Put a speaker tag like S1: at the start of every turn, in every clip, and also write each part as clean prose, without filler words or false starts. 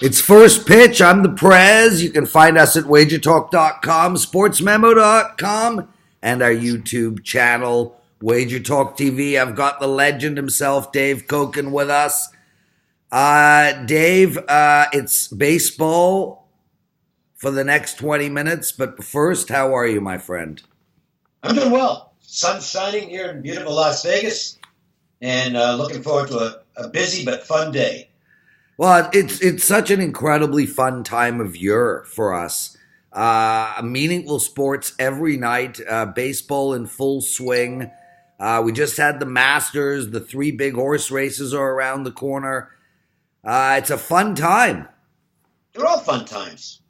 S1: It's first pitch. I'm the Prez. You can find us at WagerTalk.com, SportsMemo.com, and our YouTube channel, WagerTalk TV. I've got the legend himself, Dave Cokin, with us. Dave, it's baseball for the next 20 minutes, but first, how are you, my friend?
S2: I'm doing well. Sun's shining here in beautiful Las Vegas, and looking forward to a busy but fun day.
S1: Well, it's such an incredibly fun time of year for us. Meaningful sports every night, baseball in full swing. We just had the Masters. The three big horse races are around the corner. It's a fun time.
S2: They're all fun times.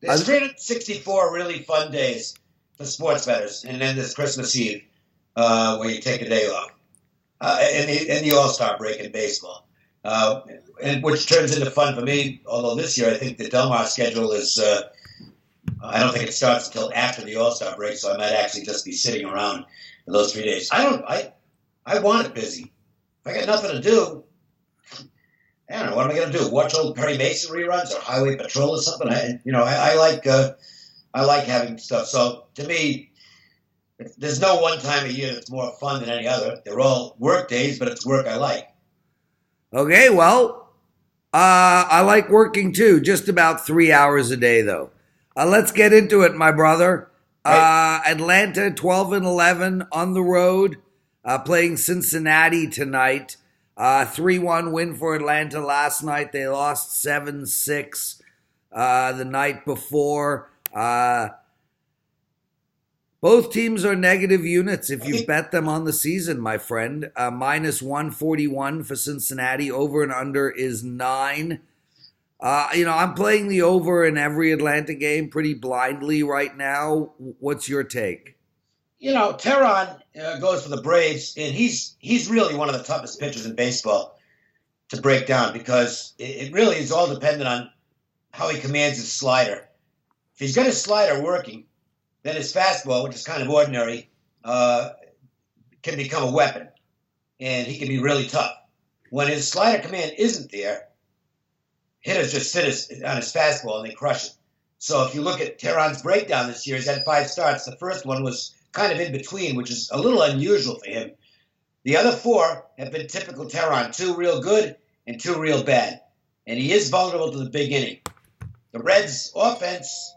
S2: There's 364 really fun days for sports bettors, and then there's Christmas Eve, where you take a day off, and the All-Star break in baseball. And which turns into fun for me, although this year I think the Del Mar schedule is, I don't think it starts until after the All-Star break, so I might actually just be sitting around for those 3 days. I want it busy. If I got nothing to do, I don't know, what am I going to do? Watch old Perry Mason reruns or Highway Patrol or something? I like having stuff. So to me, there's no one time of year that's more fun than any other. They're all work days, but it's work I like.
S1: Okay, well, I like working too, just about 3 hours a day though. Let's get into it, my brother.
S2: Right.
S1: Atlanta 12-11 on the road, playing Cincinnati tonight. 3-1 win for Atlanta last night. They lost 7-6 the night before. Both teams are negative units if you bet them on the season, my friend. Minus 141 for Cincinnati. Over and under is 9. I'm playing the over in every Atlanta game pretty blindly right now. What's your take?
S2: Teheran goes for the Braves, and he's really one of the toughest pitchers in baseball to break down because it really is all dependent on how he commands his slider. If he's got his slider working, then his fastball, which is kind of ordinary, can become a weapon, and he can be really tough. When his slider command isn't there, hitters just sit on his fastball and they crush it. So if you look at Tehran's breakdown this year, he's had 5 starts. The first one was kind of in between, which is a little unusual for him. The other 4 have been typical Teheran, 2 real good and 2 real bad. And he is vulnerable to the big inning. The Reds' offense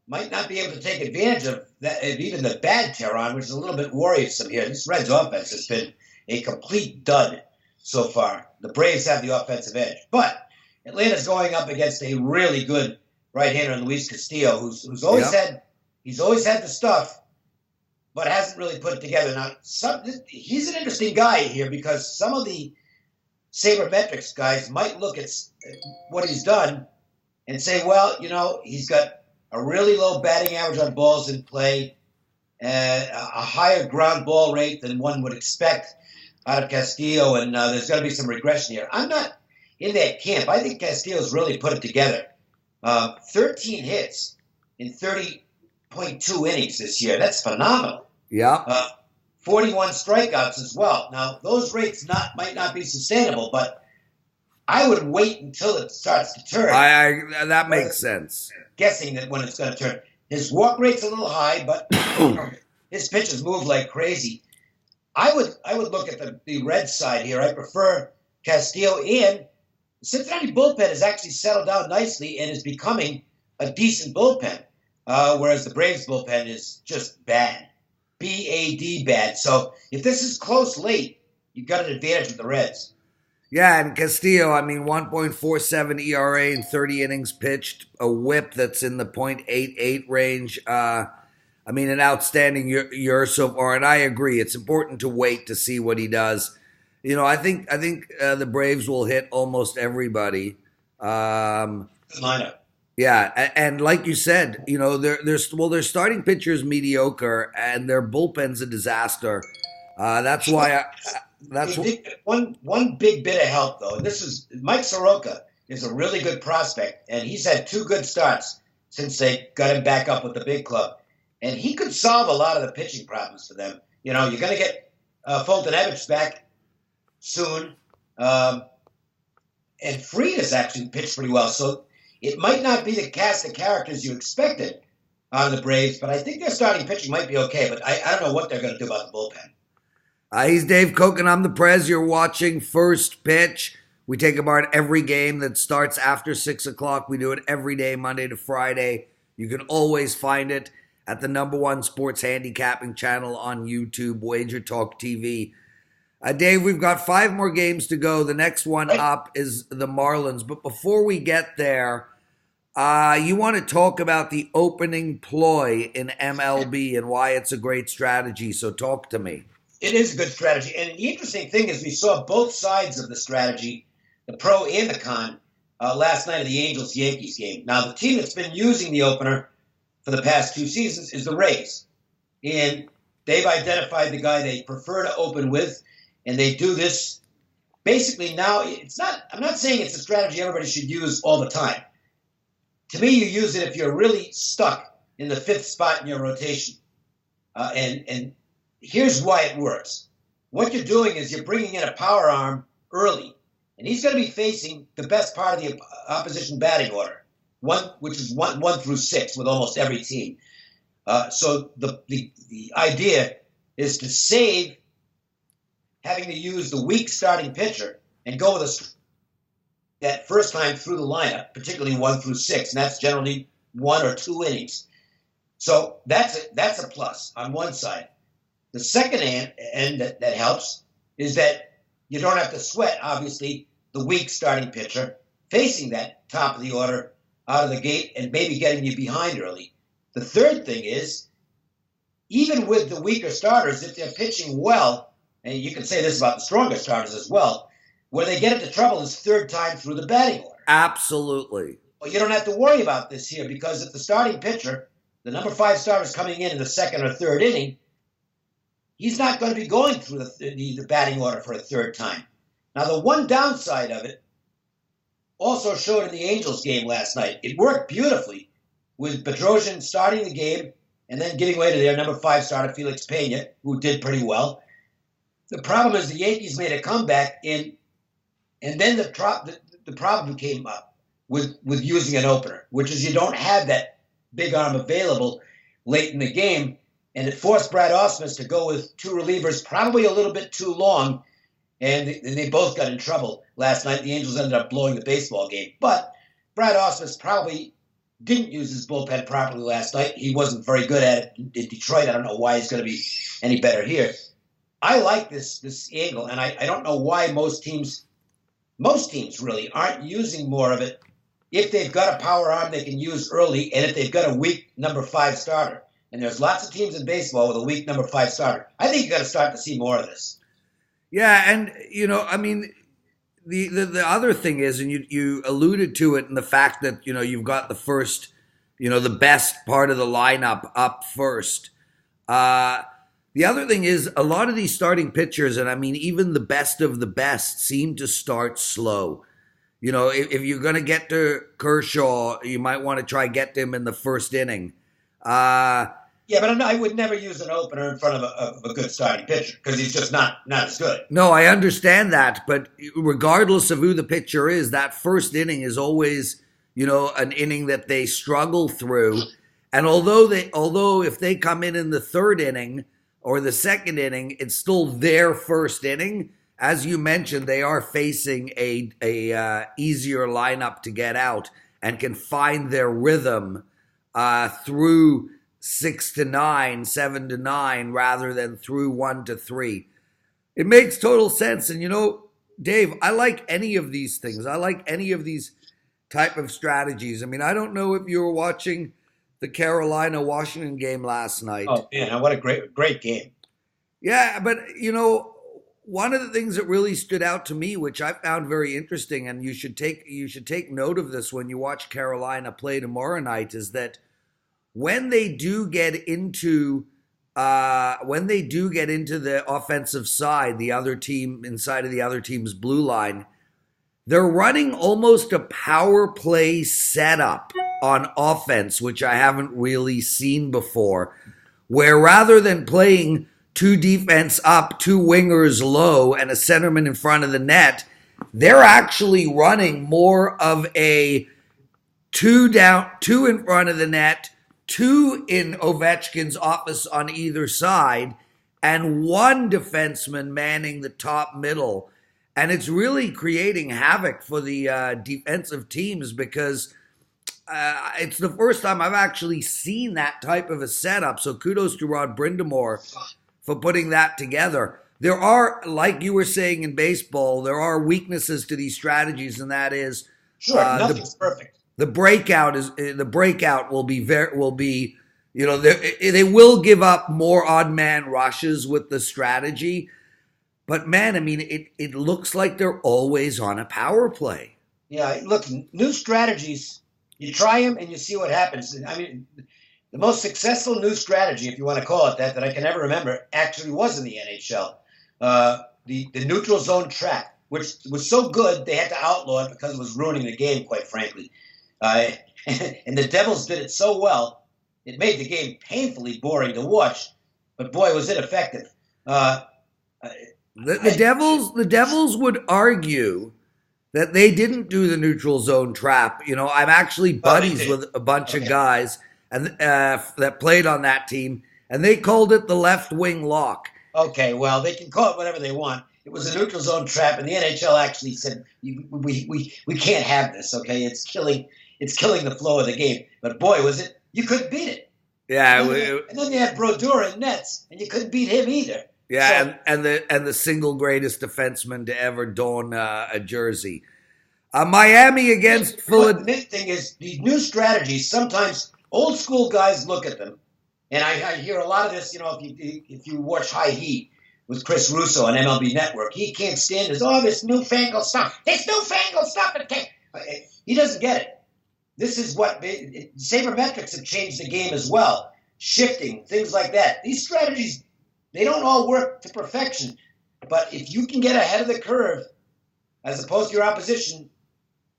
S2: might not be able to take advantage of that, of even the bad Teheran, which is a little bit worrisome here. This Reds' offense has been a complete dud so far. The Braves have the offensive edge. But Atlanta's going up against a really good right-hander in Luis Castillo, who's always had the stuff, but hasn't really put it together. Now, he's an interesting guy here because some of the sabermetrics guys might look at what he's done and say, well, he's got a really low batting average on balls in play, a higher ground ball rate than one would expect out of Castillo, and there's going to be some regression here. I'm not in that camp. I think Castillo's really put it together. 13 hits in 30.2 innings this year. That's phenomenal.
S1: Yeah.
S2: 41 strikeouts as well. Now, those rates might not be sustainable, but I would wait until it starts to turn.
S1: That makes sense.
S2: Guessing that when it's going to turn. His walk rate's a little high, but his pitches move like crazy. I would look at the red side here. I prefer Castillo, and the Cincinnati bullpen has actually settled down nicely and is becoming a decent bullpen, whereas the Braves bullpen is just bad. B-A-D bad. So if this is close late, you've got an advantage with the Reds.
S1: Yeah, and Castillo, 1.47 ERA in 30 innings pitched, a whip that's in the .88 range. An outstanding year so far, and I agree. It's important to wait to see what he does. I think the Braves will hit almost everybody.
S2: Lineup.
S1: Yeah, and like you said, their starting pitcher's mediocre, and their bullpen's a disaster. That's why
S2: one big bit of help though. This is Mike Soroka is a really good prospect, and he's had 2 good starts since they got him back up with the big club, and he could solve a lot of the pitching problems for them. You're going to get Fulton Evans back soon. and Fried has actually pitched pretty well. So it might not be the cast of characters you expected on the Braves, but I think their starting pitching might be okay. But I don't know what they're going to do about the bullpen.
S1: He's Dave Cokin. I'm the Prez. You're watching First Pitch. We take apart every game that starts after 6 o'clock. We do it every day, Monday to Friday. You can always find it at the #1 sports handicapping channel on YouTube, WagerTalk TV. Dave, we've got 5 more games to go. The next one up is the Marlins. But before we get there, you want to talk about the opening ploy in MLB and why it's a great strategy. So talk to me.
S2: It is a good strategy. And the interesting thing is we saw both sides of the strategy, the pro and the con, last night of the Angels-Yankees game. Now, the team that's been using the opener for the past 2 seasons is the Rays. And they've identified the guy they prefer to open with, and they do this basically now. I'm not saying it's a strategy everybody should use all the time. To me, you use it if you're really stuck in the 5th spot in your rotation. And here's why it works. What you're doing is you're bringing in a power arm early, and he's going to be facing the best part of the opposition batting order, which is one through 6 with almost every team. So the idea is to save having to use the weak starting pitcher and go with that first time through the lineup, particularly 1 through 6, and that's generally 1 or 2 innings. So that's a plus on one side. The second end that helps is that you don't have to sweat, obviously, the weak starting pitcher facing that top of the order out of the gate and maybe getting you behind early. The third thing is, even with the weaker starters, if they're pitching well, and you can say this about the stronger starters as well, where they get into trouble is 3rd time through the batting order.
S1: Absolutely.
S2: Well, you don't have to worry about this here because if the starting pitcher, the number 5 starter is coming in the 2nd or 3rd inning, he's not going to be going through the batting order for a 3rd time. Now, the one downside of it also showed in the Angels game last night. It worked beautifully with Bedrosian starting the game and then giving way to their number 5 starter, Felix Pena, who did pretty well. The problem is the Yankees made a comeback, and then the problem came up with using an opener, which is you don't have that big arm available late in the game. And it forced Brad Ausmus to go with 2 relievers, probably a little bit too long, and they both got in trouble last night. The Angels ended up blowing the baseball game. But Brad Ausmus probably didn't use his bullpen properly last night. He wasn't very good at it in Detroit. I don't know why he's going to be any better here. I like this angle, and I don't know why most teams really aren't using more of it. If they've got a power arm they can use early, and if they've got a weak number 5 starter. And there's lots of teams in baseball with a weak number 5 starter. I think you got to start to see more of this.
S1: Yeah, and, I mean, the other thing is, and you alluded to it in the fact that, you've got the first, the best part of the lineup up first. The other thing is a lot of these starting pitchers, and I mean, even the best of the best, seem to start slow. If you're going to get to Kershaw, you might want to try get him in the 1st inning.
S2: Yeah, but I would never use an opener in front of a good starting pitcher because he's just not as good.
S1: No, I understand that, but regardless of who the pitcher is, that 1st inning is always, an inning that they struggle through. And although if they come in the 3rd inning or the 2nd inning, it's still their 1st inning. As you mentioned, they are facing a easier lineup to get out and can find their rhythm through 6 to 9, 7 to 9, rather than through 1 to 3. It makes total sense. And Dave, I like any of these things. I like any of these type of strategies. I mean, I don't know if you were watching the Carolina-Washington game last night.
S2: Oh, man, what a great game.
S1: Yeah, but, one of the things that really stood out to me, which I found very interesting, and you should take note of this when you watch Carolina play tomorrow night, is that when they do get into the offensive side, the other team inside of the other team's blue line, they're running almost a power play setup on offense, which I haven't really seen before, where rather than playing 2 defense up, 2 wingers low, and a centerman in front of the net, they're actually running more of a two down, two in front of the net, two in Ovechkin's office on either side, and one defenseman manning the top middle. And it's really creating havoc for the defensive teams because it's the first time I've actually seen that type of a setup. So kudos to Rod Brindamore for putting that together. There are, like you were saying in baseball, there are weaknesses to these strategies, and that is
S2: nothing's perfect.
S1: The breakout will be they will give up more odd man rushes with the strategy, but man, I mean it looks like they're always on a power play.
S2: Yeah, look, new strategies, you try them and you see what happens. I mean, the most successful new strategy, if you want to call it that I can ever remember, actually was in the NHL. The neutral zone trap, which was so good they had to outlaw it because it was ruining the game, quite frankly. And the Devils did it so well, it made the game painfully boring to watch. But boy, was it effective.
S1: The Devils would argue that they didn't do the neutral zone trap. You know, I'm actually buddies with a bunch of guys and that played on that team, and they called it the left wing lock.
S2: Okay, well, they can call it whatever they want. It was a neutral zone trap, and the NHL actually said we can't have this. Okay, it's killing the flow of the game. But boy, was it! You couldn't beat it.
S1: Yeah,
S2: and then you had Brodeur in nets, and you couldn't beat him either.
S1: Yeah, so, and the single greatest defenseman to ever don a jersey. Miami against Philadelphia.
S2: The big thing is these new strategies. Sometimes old school guys look at them, and I hear a lot of this. You know, if you watch High Heat with Chris Russo on MLB Network, he can't stand this newfangled stuff. This newfangled stuff. He doesn't get it. This is what sabermetrics have changed the game as well. Shifting, things like that. These strategies, they don't all work to perfection. But if you can get ahead of the curve, as opposed to your opposition,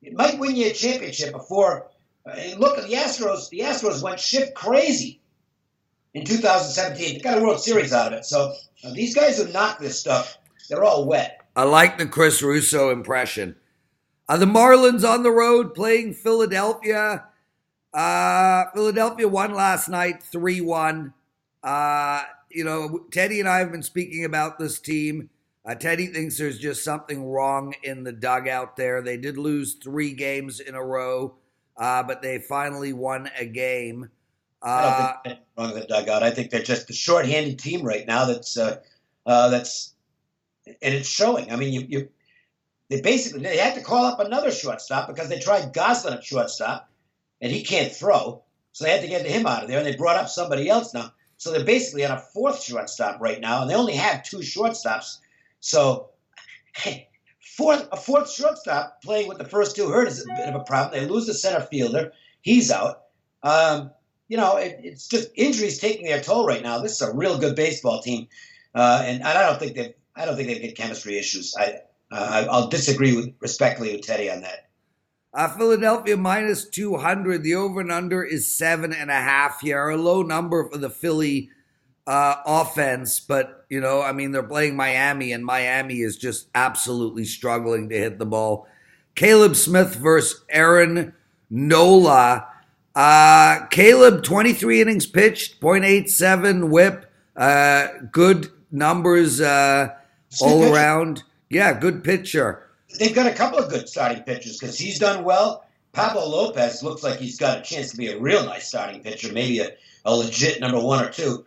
S2: it might win you a championship before. Look at the Astros. The Astros went shift crazy in 2017. They got a World Series out of it. So these guys who knock this stuff, they're all wet.
S1: I like the Chris Russo impression. The Marlins on the road playing Philadelphia. Philadelphia won last night 3-1. Teddy and I have been speaking about this team. Teddy thinks there's just something wrong in the dugout there. They did lose 3 games in a row, but they finally won a game.
S2: I don't think there's wrong in the dugout. I think they're just a short-handed team right now. That's and it's showing. I mean, they had to call up another shortstop because they tried Goslin at shortstop, and he can't throw. So they had to get him out of there, and they brought up somebody else now. So they're basically on a 4th shortstop right now, and they only have 2 shortstops. So a 4th shortstop playing with the first 2 hurt is a bit of a problem. They lose the center fielder. He's out. It's just injuries taking their toll right now. This is a real good baseball team, and I don't think they've got chemistry issues. I'll disagree respectfully with Teddy on that.
S1: Philadelphia minus 200. The over and under is 7.5 here. A low number for the Philly offense, but they're playing Miami, and Miami is just absolutely struggling to hit the ball. Caleb Smith versus Aaron Nola. Caleb, 23 innings pitched, .87 whip. Good numbers all around. Yeah, good pitcher.
S2: They've got a couple of good starting pitchers because he's done well. Pablo Lopez looks like he's got a chance to be a real nice starting pitcher, maybe a legit number 1 or 2.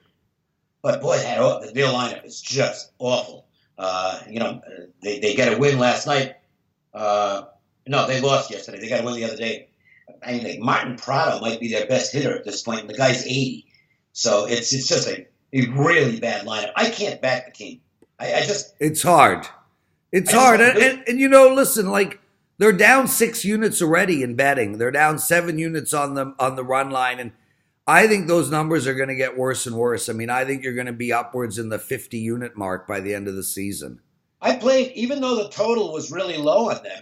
S2: But boy, their lineup is just awful. They got a win last night. No, they lost yesterday. They got a win the other day. I think Martin Prado might be their best hitter at this point, and the guy's 80. So it's just a really bad lineup. I can't back the team.
S1: It's hard. It's hard. And listen, like they're down 6 units already in betting. They're down 7 units on the run line. And I think those numbers are going to get worse and worse. I mean, I think you're going to be upwards in the 50 unit mark by the end of the season.
S2: I played, even though the total was really low on them,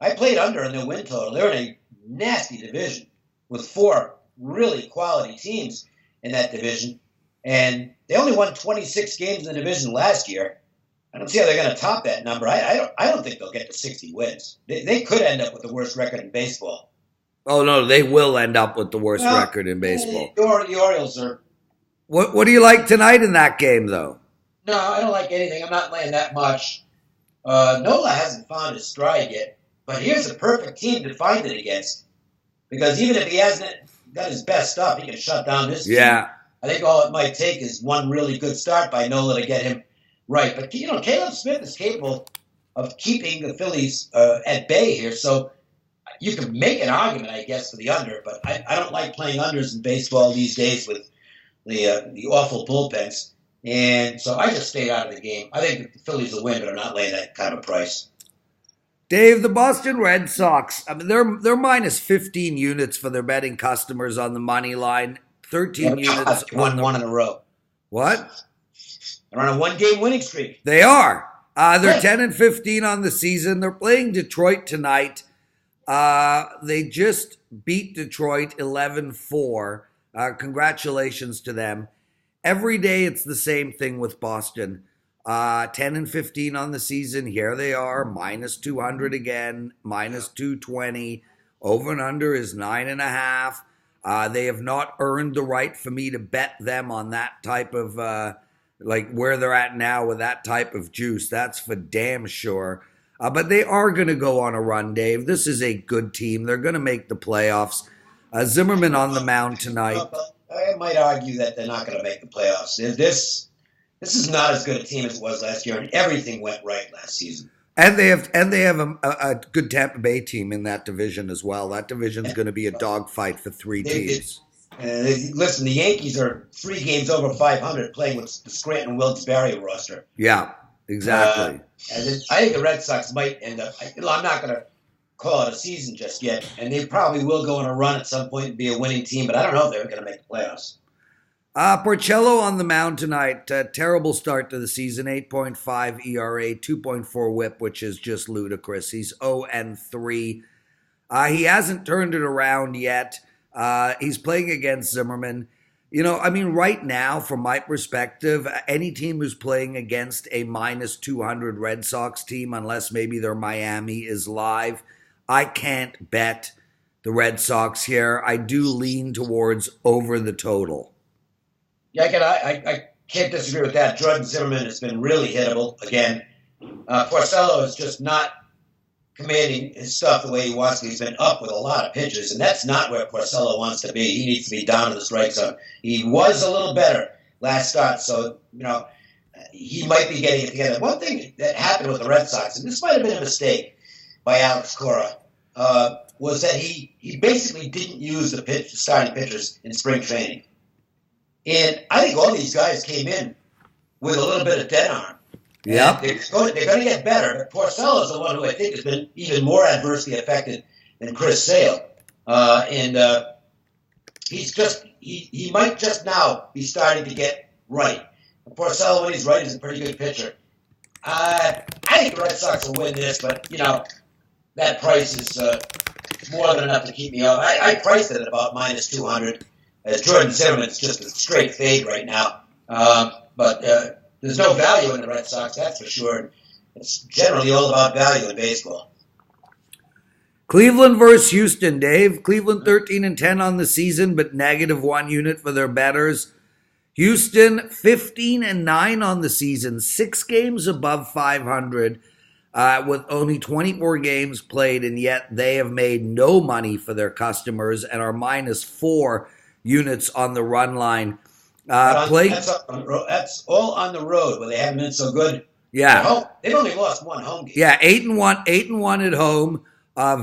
S2: I played under in their win total. They're in a nasty division with 4 really quality teams in that division. And they only won 26 games in the division last year. I don't see how they're going to top that number. I don't think they'll get to 60 wins. They could end up with the worst record in baseball.
S1: Oh, no, they will end up with the worst record in baseball.
S2: The Orioles are...
S1: What do you like tonight in that game, though?
S2: No, I don't like anything. I'm not laying that much. Nola hasn't found his stride yet, but here's a perfect team to find it against. Because even if he hasn't got his best stuff, he can shut down this team.
S1: Yeah.
S2: I think all it might take is one really good start by Nola to get him right. But, Caleb Smith is capable of keeping the Phillies at bay here. So you can make an argument, I guess, for the under. But I don't like playing unders in baseball these days with the awful bullpens. And so I just stayed out of the game. I think the Phillies will win, but I'm not laying that kind of a price.
S1: Dave, the Boston Red Sox, I mean, they're minus 15 units for their betting customers on the money line. 13 units.
S2: Won one in a row.
S1: What?
S2: They're on a one-game winning streak.
S1: They are. They're 10-15 on the season. They're playing Detroit tonight. They just beat Detroit 11-4. Congratulations to them. Every day it's the same thing with Boston. 10-15 on the season. Here they are, minus 200 again, minus 220. Over and under is 9.5. They have not earned the right for me to bet them on that type of, like where they're at now with that type of juice. That's for damn sure. But they are going to go on a run, Dave. This is a good team. They're going to make the playoffs. Zimmerman on the mound tonight.
S2: I might argue that they're not going to make the playoffs. This is not as good a team as it was last year, and everything went right last season.
S1: And they have a good Tampa Bay team in that division as well. That division is going to be a dogfight for three teams.
S2: Listen, the Yankees are 3 games over 500 playing with the Scranton Wilkes-Barre roster.
S1: Yeah, exactly.
S2: And I think the Red Sox might end up. I'm not going to call it a season just yet, and they probably will go on a run at some point and be a winning team, but I don't know if they're going to make the playoffs.
S1: Porcello on the mound tonight. Terrible start to the season. 8.5 ERA, 2.4 WHIP, which is just ludicrous. He's 0-3. He hasn't turned it around yet. He's playing against Zimmerman. Right now, from my perspective, any team who's playing against a minus 200 Red Sox team, unless maybe they're Miami, is live. I can't bet the Red Sox here. I do lean towards over the total.
S2: Yeah, I can't disagree with that. Jordan Zimmerman has been really hittable again. Porcello is just not commanding his stuff the way he wants to. He's been up with a lot of pitches, and that's not where Porcello wants to be. He needs to be down to the strike zone. He was a little better last start, so, he might be getting it together. One thing that happened with the Red Sox, and this might have been a mistake by Alex Cora, was that he basically didn't use the starting pitchers in spring training. And I think all these guys came in with a little bit of dead arm.
S1: Yeah,
S2: they're going to get better. But Porcello is the one who I think has been even more adversely affected than Chris Sale. He might just now be starting to get right. Porcello, when he's right, is a pretty good pitcher. I think the Red Sox will win this, but that price is more than enough to keep me up. I priced it at about minus 200. As Jordan Zimmerman's just a straight fade right now. But there's no value in the Red Sox, that's for sure. It's generally all about value in baseball.
S1: Cleveland versus Houston, Dave. Cleveland 13-10 on the season, but negative 1 unit for their bettors. Houston 15-9 on the season, 6 games above 500, with only 24 games played, and yet they have made no money for their customers and are minus 4 units on the run line.
S2: That's all on the road where they haven't been so good.
S1: Yeah,
S2: they've only lost 1 home game.
S1: Yeah, 8-1 at home.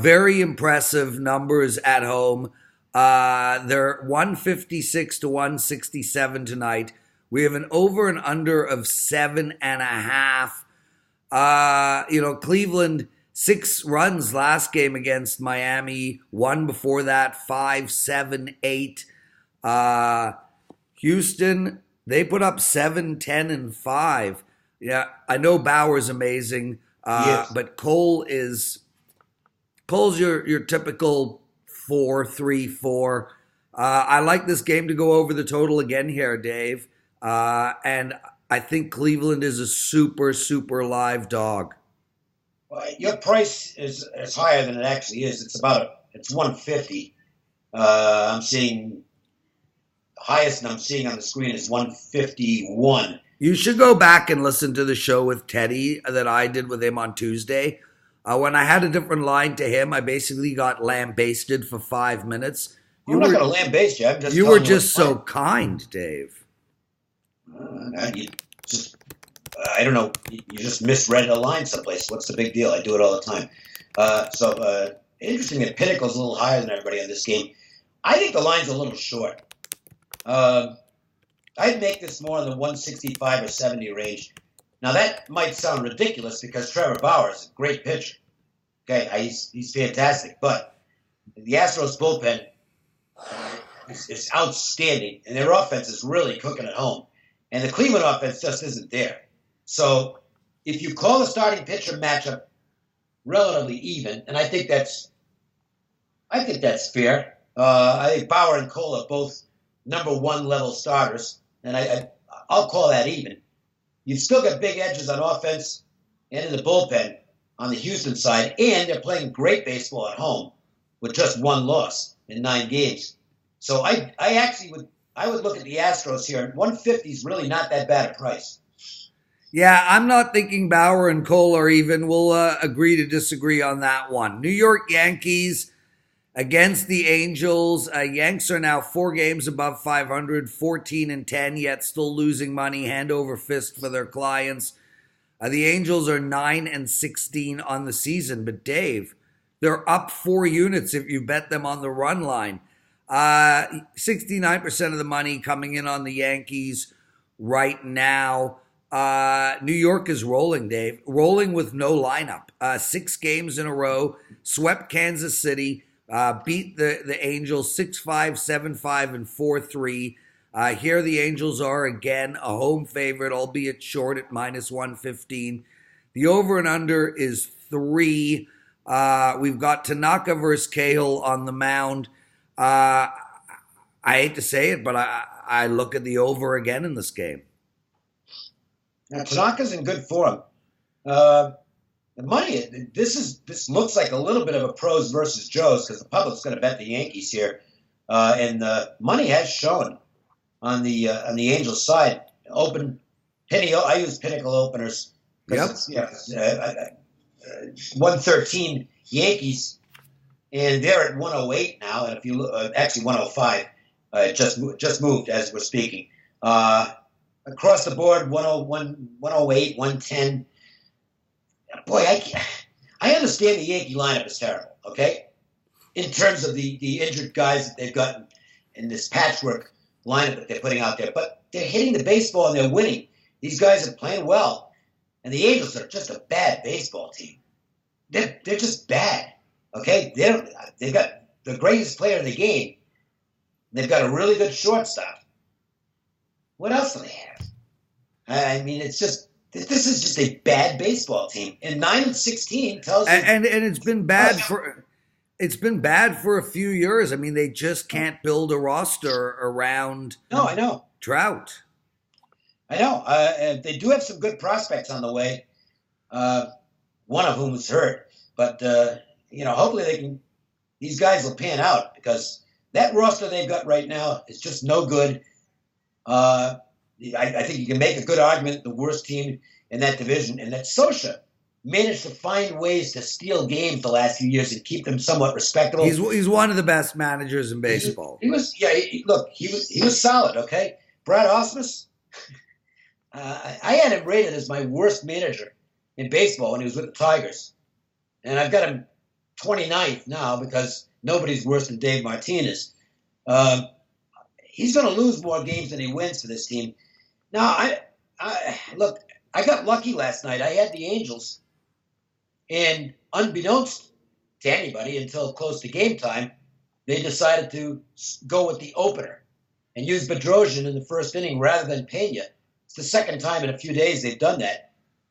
S1: Very impressive numbers at home. They're 156 to 167 tonight. We have an over and under of 7.5. Cleveland 6 runs last game against Miami. 1 before that, 5, 7, 8. Houston, they put up 7, 10, and 5. Yeah, I know Bauer's amazing,
S2: yes.
S1: But Cole's your typical 4-3-4. I like this game to go over the total again here, Dave. And I think Cleveland is a super, super live dog.
S2: Well, your price is higher than it actually is. It's 150. I'm seeing the highest I'm seeing on the screen is 151.
S1: You should go back and listen to the show with Teddy that I did with him on Tuesday. When I had a different line to him, I basically got lambasted for 5 minutes.
S2: I'm not going to lambaste you.
S1: You were just so kind, Dave.
S2: I don't know. You just misread a line someplace. What's the big deal? I do it all the time. Interesting that Pinnacle's a little higher than everybody on this game. I think the line's a little short. I'd make this more in the 165 or 70 range. Now, that might sound ridiculous because Trevor Bauer is a great pitcher. Okay, he's fantastic. But the Astros bullpen is outstanding, and their offense is really cooking at home. And the Cleveland offense just isn't there. So if you call the starting pitcher matchup relatively even, and I think that's fair. I think Bauer and Cole are both number one level starters, and I'll call that even. You've still got big edges on offense and in the bullpen on the Houston side, and they're playing great baseball at home with just one loss in 9 games. So I would look at the Astros here, and 150 is really not that bad a price.
S1: Yeah, I'm not thinking Bauer and Cole are even. We'll agree to disagree on that one. New York Yankees against the Angels. Yanks are now 4 games above 500, 14-10, yet still losing money hand over fist for their clients. The Angels are 9-16 on the season, but Dave, they're up 4 units if you bet them on the run line. 69% of the money coming in on the Yankees right now. New York is rolling, Dave. Rolling with no lineup. 6 games in a row. Swept Kansas City. Beat the Angels 6-5, 7-5, and 4-3. Here the Angels are again a home favorite, albeit short at minus 115. The over and under is 3. We've got Tanaka versus Cahill on the mound. I hate to say it, but I look at the over again in this game.
S2: Now, Tanaka's in good form. The money, this looks like a little bit of a pros versus Joes because the public's going to bet the Yankees here, and the money has shown on the Angels side. I use Pinnacle openers.
S1: Yep.
S2: It's 113 Yankees, and they're at 108 now. And if you look, actually 105, just moved as we're speaking. Across the board, 101, 108, 110. Boy, I understand the Yankee lineup is terrible, okay? In terms of the injured guys that they've got in this patchwork lineup that they're putting out there. But they're hitting the baseball and they're winning. These guys are playing well. And the Angels are just a bad baseball team. They're just bad, okay? They've got the greatest player in the game. They've got a really good shortstop. What else do they have? I mean, this is just a bad baseball team. And 9-16 tells you.
S1: And it's been bad for a few years. I mean, they just can't build a roster around.
S2: No, I know.
S1: Trout.
S2: I know. They do have some good prospects on the way. One of whom is hurt, but hopefully these guys will pan out because that roster they've got right now is just no good. I think you can make a good argument the worst team in that division, and that Socha managed to find ways to steal games the last few years and keep them somewhat respectable.
S1: He's one of the best managers in baseball.
S2: He was solid. Okay, Brad Ausmus. I had him rated as my worst manager in baseball when he was with the Tigers, and I've got him 29th now because nobody's worse than Dave Martinez. He's going to lose more games than he wins for this team. Now, I got lucky last night. I had the Angels, and unbeknownst to anybody until close to game time, they decided to go with the opener and use Bedrosian in the first inning rather than Pena. It's the second time in a few days they've done that.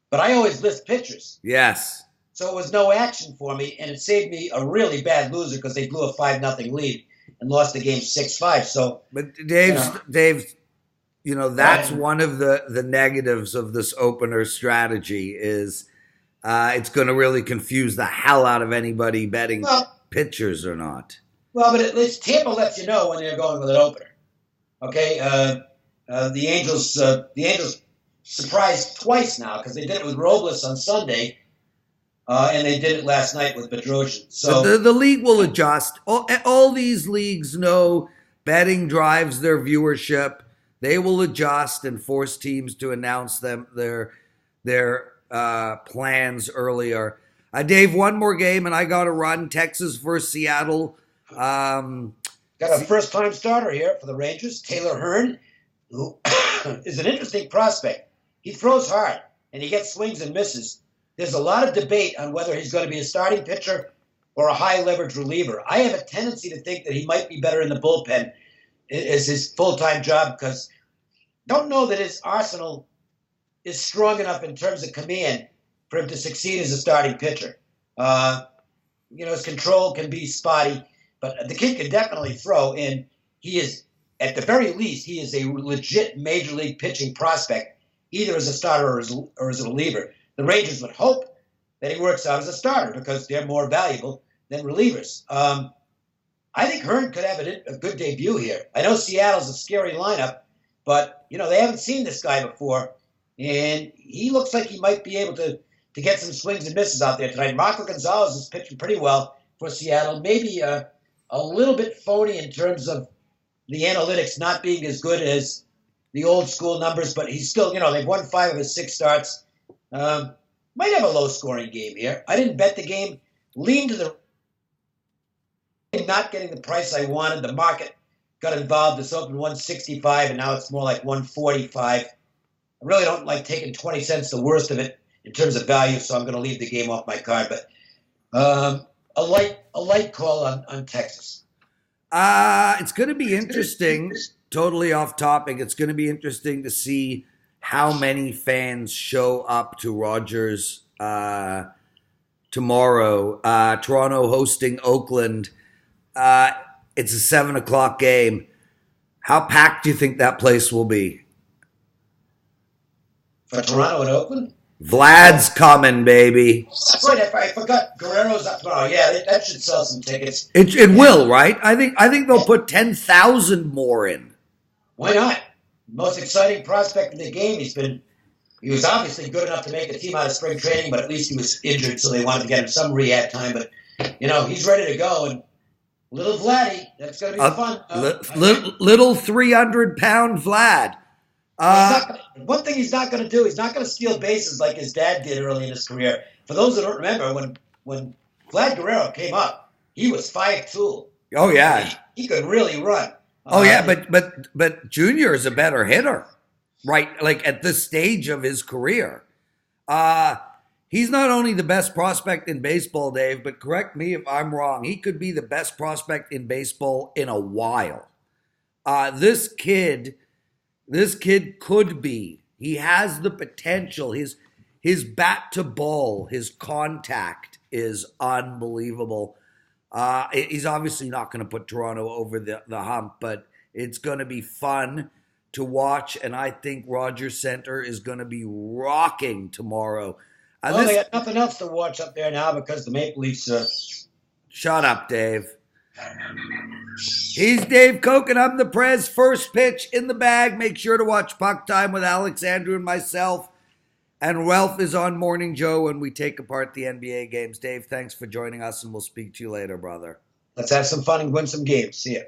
S2: But I always list pitchers.
S1: Yes.
S2: So it was no action for me, and it saved me a really bad loser because they blew a 5-0 lead and lost the game 6-5. So,
S1: but Dave, that's one of the negatives of this opener strategy is it's going to really confuse the hell out of anybody betting pitchers or not.
S2: Well, but at least Tampa lets you know when they're going with an opener. Okay, the Angels surprised twice now because they did it with Robles on Sunday, and they did it last night with Bedrosian. So
S1: the league will adjust. All these leagues know betting drives their viewership. They will adjust and force teams to announce their plans earlier. Dave, one more game, and I got to run. Texas versus Seattle.
S2: Got a first-time starter here for the Rangers, Taylor Hearn, who is an interesting prospect. He throws hard, and he gets swings and misses. There's a lot of debate on whether he's going to be a starting pitcher or a high-leverage reliever. I have a tendency to think that he might be better in the bullpen as his full-time job because don't know that his arsenal is strong enough in terms of command for him to succeed as a starting pitcher. His control can be spotty, but the kid can definitely throw, and he is, at the very least, he is a legit major league pitching prospect, either as a starter or as a reliever. The Rangers would hope that he works out as a starter because they're more valuable than relievers. I think Hearn could have a good debut here. I know Seattle's a scary lineup, but they haven't seen this guy before, and he looks like he might be able to get some swings and misses out there tonight. Marco Gonzalez is pitching pretty well for Seattle. Maybe a little bit phony in terms of the analytics not being as good as the old school numbers, but he's still, they've won 5 of his 6 starts. Might have a low-scoring game here. I didn't bet the game. Lean to the not getting the price I wanted. The market got involved. This opened 165, and now it's more like 145. I really don't like taking 20 cents, the worst of it, in terms of value, so I'm going to leave the game off my card. But a light call on Texas.
S1: It's going to be interesting. Totally off topic. It's going to be interesting to see how many fans show up to Rogers tomorrow. Toronto hosting Oakland. It's a 7:00 game. How packed do you think that place will be?
S2: For Toronto and Oakland?
S1: Vlad's coming, baby.
S2: That's right. I forgot Guerrero's up tomorrow. Yeah, that should sell some tickets.
S1: It will, right? I think they'll put 10,000 more in.
S2: Why not? Most exciting prospect in the game. He was obviously good enough to make the team out of spring training, but at least he was injured, so they wanted to get him some rehab time. But he's ready to go. And little Vladdy, that's going to be fun.
S1: Little 300-pound Vlad.
S2: One thing he's not going to do, he's not going to steal bases like his dad did early in his career. For those who don't remember, when Vlad Guerrero came up, he was 5'2".
S1: Oh yeah,
S2: he could really run.
S1: But Junior is a better hitter, right? Like at this stage of his career, he's not only the best prospect in baseball, Dave. But correct me if I'm wrong. He could be the best prospect in baseball in a while. This kid could be. He has the potential. His bat to ball, his contact is unbelievable. He's obviously not going to put Toronto over the hump, but it's going to be fun to watch, and I think Rogers Center is going to be rocking tomorrow.
S2: They got nothing else to watch up there now because the Maple Leafs...
S1: Shut up, Dave. He's Dave Cokin. I'm the Prez. First pitch in the bag. Make sure to watch Puck Time with Alex, Andrew, and myself. And Ralph is on Morning Joe when we take apart the NBA games. Dave, thanks for joining us, and we'll speak to you later, brother.
S2: Let's have some fun and win some games. See ya.